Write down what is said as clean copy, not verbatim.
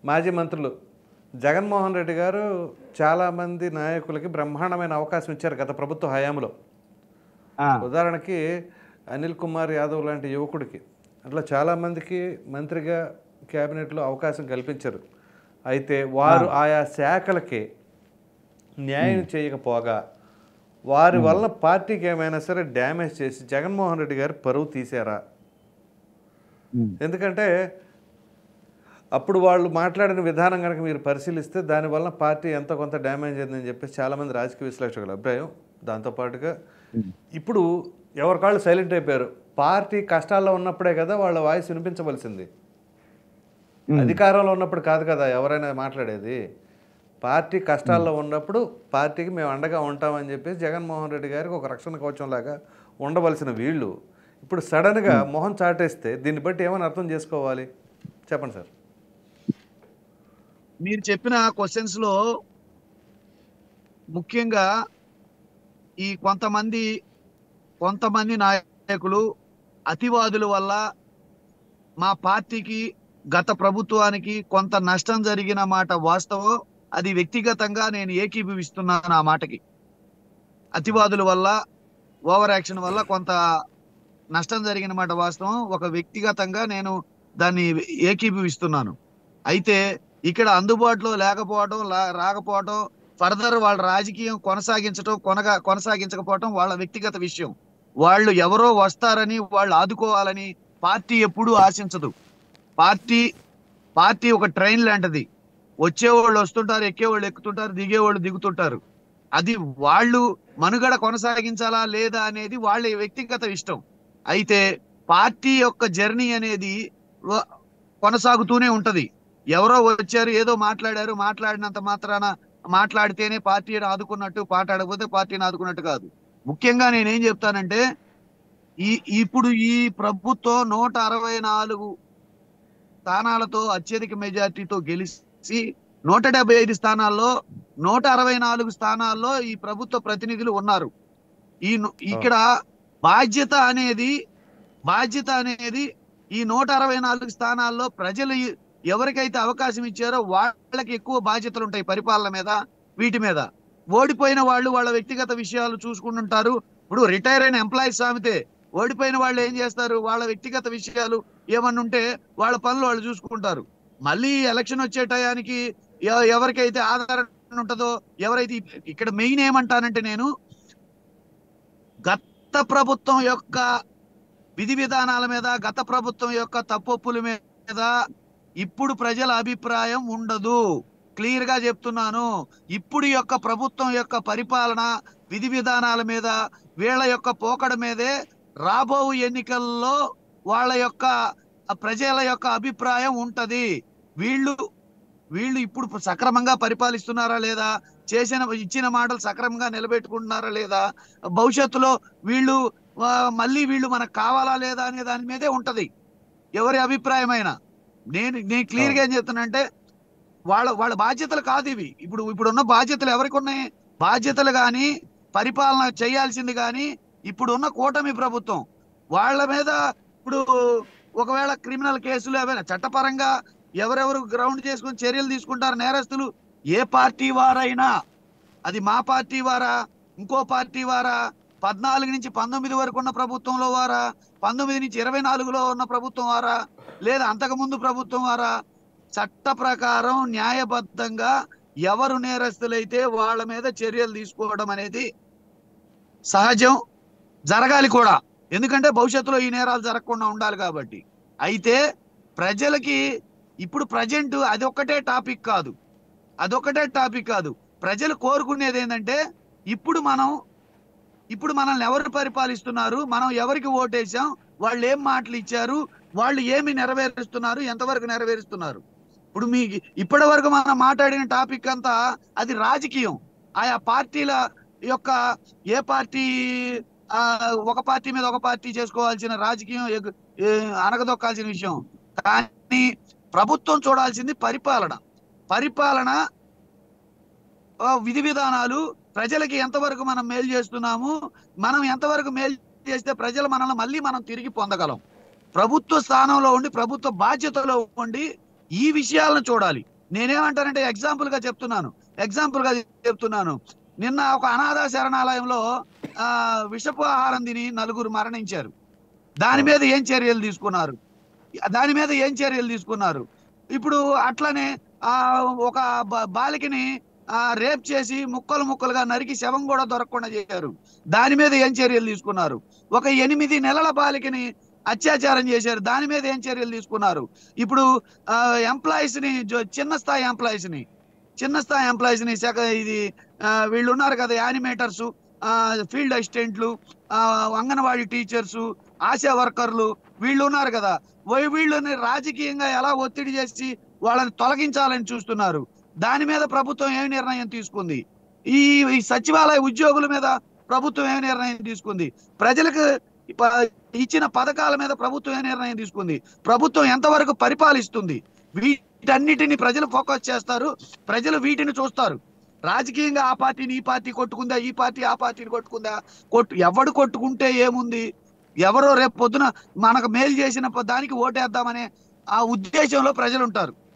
మాజీ మంత్రులు జగన్మోహన్ రెడ్డి గారు చాలామంది నాయకులకి బ్రహ్మాండమైన అవకాశం ఇచ్చారు గత ప్రభుత్వ హయాంలో. ఆ! ఉదాహరణకి అనిల్ కుమార్ యాదవ్ లాంటి యువకుడికి అట్లా చాలామందికి మంత్రిగా క్యాబినెట్లో అవకాశం కల్పించారు. అయితే వారు ఆ! ఆయా శాఖలకి న్యాయం హ్మ్. చేయకపోగా వారి హ్మ్. వలన పార్టీకి ఏమైనా సరే డ్యామేజ్ చేసి జగన్మోహన్ రెడ్డి గారు పరువు తీశారా? హ్మ్. ఎందుకంటే అప్పుడు వాళ్ళు మాట్లాడిన విధానం కనుక మీరు పరిశీలిస్తే దానివల్ల పార్టీ ఎంతో కొంత డ్యామేజ్ అయిందని చెప్పేసి చాలామంది రాజకీయ విశ్లేషకుల అభిప్రాయం. దాంతోపాటుగా హ్మ్. ఇప్పుడు ఎవరికాళ్ళు సైలెంట్ అయిపోయారు. పార్టీ కష్టాల్లో ఉన్నప్పుడే కదా వాళ్ళ వాయిస్ వినిపించవలసింది. హ్మ్. అధికారంలో ఉన్నప్పుడు కాదు కదా ఎవరైనా మాట్లాడేది. పార్టీ హ్మ్. కష్టాల్లో ఉన్నప్పుడు పార్టీకి మేము అండగా ఉంటామని చెప్పేసి జగన్మోహన్ రెడ్డి గారికి ఒక రక్షణ కవచంలాగా ఉండవలసిన వీళ్ళు ఇప్పుడు సడన్గా హ్మ్. మొహం చాటేస్తే దీన్ని బట్టి ఏమని అర్థం చేసుకోవాలి? చెప్పండి సార్. మీరు చెప్పిన క్వెషన్స్‌లో ముఖ్యంగా ఈ కొంతమంది నాయకులు అతివాదుల వల్ల మా పార్టీకి, గత ప్రభుత్వానికి కొంత నష్టం జరిగిన మాట వాస్తవం. అది వ్యక్తిగతంగా నేను ఏకీభవిస్తున్నాను ఆ మాటకి. అతివాదుల వల్ల, ఓవర్ యాక్షన్ వల్ల కొంత నష్టం జరిగిన మాట వాస్తవం. ఒక వ్యక్తిగతంగా నేను దాన్ని ఏకీభవిస్తున్నాను. అయితే ఇక్కడ అందుబాటులో లేకపోవడం, రాకపోవడం, ఫర్దర్ వాళ్ళ రాజకీయం కొనసాగించకపోవటం వాళ్ళ వ్యక్తిగత విషయం. వాళ్ళు ఎవరో వస్తారని, వాళ్ళు ఆదుకోవాలని పార్టీ ఎప్పుడూ ఆశించదు. పార్టీ పార్టీ ఒక ట్రైన్ లాంటిది. వచ్చేవాళ్ళు వస్తుంటారు, ఎక్కేవాళ్ళు ఎక్కుతుంటారు, దిగేవాళ్ళు దిగుతుంటారు. అది వాళ్ళు మనుగడ కొనసాగించాలా లేదా అనేది వాళ్ళ వ్యక్తిగత ఇష్టం. అయితే పార్టీ యొక్క జర్నీ అనేది వ- కొనసాగుతూనే ఉంటది. ఎవరో వచ్చారు, ఏదో మాట్లాడారు, మాట్లాడినంత మాత్రాన మాట్లాడితేనే పార్టీని ఆదుకున్నట్టు, మాట్లాడకపోతే పార్టీని ఆదుకున్నట్టు కాదు. ముఖ్యంగా నేనేం చెప్తానంటే ఈ ఇప్పుడు ఈ ప్రభుత్వం 164 స్థానాలతో అత్యధిక మెజార్టీతో గెలిచి 175 స్థానాల్లో 164 స్థానాల్లో ఈ ప్రభుత్వ ప్రతినిధులు ఉన్నారు. అవును. ఇక్కడ బాధ్యత అనేది బాధ్యత అనేది ఈ 164 స్థానాల్లో ప్రజలు ఎవరికైతే అవకాశం ఇచ్చారో వాళ్ళకి ఎక్కువ బాధ్యతలు ఉంటాయి పరిపాలన మీద, వీటి మీద. ఓడిపోయిన వాళ్ళు వాళ్ళ వ్యక్తిగత విషయాలు చూసుకుంటుంటారు. ఇప్పుడు రిటైర్ అయిన ఎంప్లాయీస్ సామితే, ఓడిపోయిన వాళ్ళు ఏం చేస్తారు, వాళ్ళ వ్యక్తిగత విషయాలు ఏమన్నా ఉంటే వాళ్ళ పనులు వాళ్ళు చూసుకుంటారు. మళ్ళీ ఎలక్షన్ వచ్చే టయానికి ఎవరికైతే ఆదరణ ఉంటుందో, ఎవరైతే ఇక్కడ మెయిన్ ఏమంటానంటే నేను గత ప్రభుత్వం యొక్క విధి విధానాల మీద, గత ప్రభుత్వం యొక్క తప్పొప్పుల మీద ఇప్పుడు ప్రజల అభిప్రాయం ఉండదు. క్లియర్ గా చెప్తున్నాను. ఇప్పుడు యొక్క ప్రభుత్వం యొక్క పరిపాలన, విధి విధానాల మీద, వీళ్ళ యొక్క పోకడ మీదే రాబో ఎన్నికల్లో వాళ్ళ యొక్క ప్రజల యొక్క అభిప్రాయం ఉంటది. వీళ్ళు వీళ్ళు ఇప్పుడు సక్రమంగా పరిపాలిస్తున్నారా లేదా, ఇచ్చిన మాటలు సక్రమంగా నిలబెట్టుకుంటున్నారా లేదా, భవిష్యత్తులో వీళ్ళు మళ్ళీ వీళ్ళు మనకు కావాలా లేదా అనే దాని మీదే ఉంటది ఎవరి అభిప్రాయమైనా. నేను క్లియర్ గా అవును. ఏం చెప్తున్నా అంటే వాళ్ళ వాళ్ళ బాధ్యతలు కాదు ఇవి. ఇప్పుడున్న బాధ్యతలు ఎవరికి ఉన్నాయి? బాధ్యతలు గాని, పరిపాలన చేయాల్సింది గాని ఇప్పుడున్న కూటమి ప్రభుత్వం వాళ్ళ మీద. ఇప్పుడు ఒకవేళ క్రిమినల్ కేసులు ఏవైనా చట్టపరంగా ఎవరెవరు గ్రౌండ్ చేసుకుని చర్యలు తీసుకుంటారు నేరస్తులు, ఏ పార్టీ వారైనా, అది మా పార్టీ వారా, ఇంకో పార్టీ వారా, 14 నుంచి 19 వరకు ఉన్న ప్రభుత్వంలో వారా, 19 నుంచి 24లో ఉన్న ప్రభుత్వం వారా, లేదా అంతకుముందు ప్రభుత్వం వారా, చట్ట ప్రకారం న్యాయబద్ధంగా ఎవరు నేరస్తులైతే వాళ్ళ మీద చర్యలు తీసుకోవడం అనేది సహజం, జరగాలి కూడా. ఎందుకంటే భవిష్యత్తులో ఈ నేరాలు జరగకుండా ఉండాలి కాబట్టి. అయితే ప్రజలకి ఇప్పుడు ప్రజెంట్ అదొక్కటే టాపిక్ కాదు. ప్రజలు కోరుకునేది ఏంటంటే ఇప్పుడు మనం ఇప్పుడు మనల్ని ఎవరు పరిపాలిస్తున్నారు, మనం ఎవరికి ఓటేసాం, వాళ్ళు ఏం మాటలు ఇచ్చారు, వాళ్ళు ఏమి నెరవేరుస్తున్నారు, ఎంతవరకు నెరవేరుస్తున్నారు. ఇప్పుడు మీ ఇప్పటి వరకు మనం మాట్లాడిన టాపిక్ అంతా అది రాజకీయం. ఆయా పార్టీల యొక్క ఏ పార్టీ ఆ ఒక పార్టీ మీద ఒక పార్టీ చేసుకోవాల్సిన రాజకీయం అనగదొక్కాల్సిన విషయం. కానీ ప్రభుత్వం చూడాల్సింది పరిపాలన. పరిపాలన విధి విధానాలు, ప్రజలకి ఎంతవరకు మనం మేలు చేస్తున్నాము, మనం ఎంతవరకు మేలు చేస్తే ప్రజలు మనల్ని మళ్ళీ మనం తిరిగి పొందగలం. ప్రభుత్వ స్థానంలో ఉండి, ప్రభుత్వ బాధ్యతలో ఉండి ఈ విషయాలను చూడాలి. నేనేమంటానంటే ఎగ్జాంపుల్ గా చెప్తున్నాను. నిన్న ఒక అనాథ శరణాలయంలో విషపు ఆహారం తిని 4 మరణించారు. దాని మీద ఏం చర్యలు తీసుకున్నారు? ఇప్పుడు అట్లనే ఒక బాలికని రేప్ చేసి ముక్కలుగా నరికి శవం కూడా దొరకకుండా చేశారు. దాని మీద ఏం చర్యలు తీసుకున్నారు? ఒక 8 నెలల బాలికని అత్యాచారం చేశారు. దాని మీద ఏం చర్యలు తీసుకున్నారు? ఇప్పుడు ఎంప్లాయీస్ ని చిన్న స్థాయి ఎంప్లాయీస్ ని ఇది వీళ్ళు ఉన్నారు కదా, యానిమేటర్స్, ఫీల్డ్ అసిస్టెంట్లు, అంగన్వాడీ టీచర్స్, ఆశా వర్కర్లు, వీళ్ళు ఉన్నారు కదా, వీళ్ళని రాజకీయంగా ఎలా ఒత్తిడి చేసి వాళ్ళని తొలగించాలని చూస్తున్నారు. దాని మీద ప్రభుత్వం ఏమి నిర్ణయం తీసుకుంది? ఈ సచివాలయ ఉద్యోగుల మీద ప్రభుత్వం ఏమి నిర్ణయం తీసుకుంది? ప్రజలకు ఇచ్చిన పథకాల మీద ప్రభుత్వం ఏ నిర్ణయం తీసుకుంది? ప్రభుత్వం ఎంతవరకు పరిపాలిస్తుంది? వీటన్నిటిని ప్రజలు ఫోకస్ చేస్తారు. ప్రజలు వీటిని చూస్తారు. రాజకీయంగా ఆ పార్టీని ఈ పార్టీ కొట్టుకుందా, ఈ పార్టీ ఆ పార్టీని కొట్టుకుందా, ఎవడు కొట్టుకుంటే ఏముంది? ఎవరో రేపు పొద్దున మనకు మేలు చేసిన దానికి ఓటేద్దామనే ఆ ఉద్దేశంలో ప్రజలు ఉంటారు.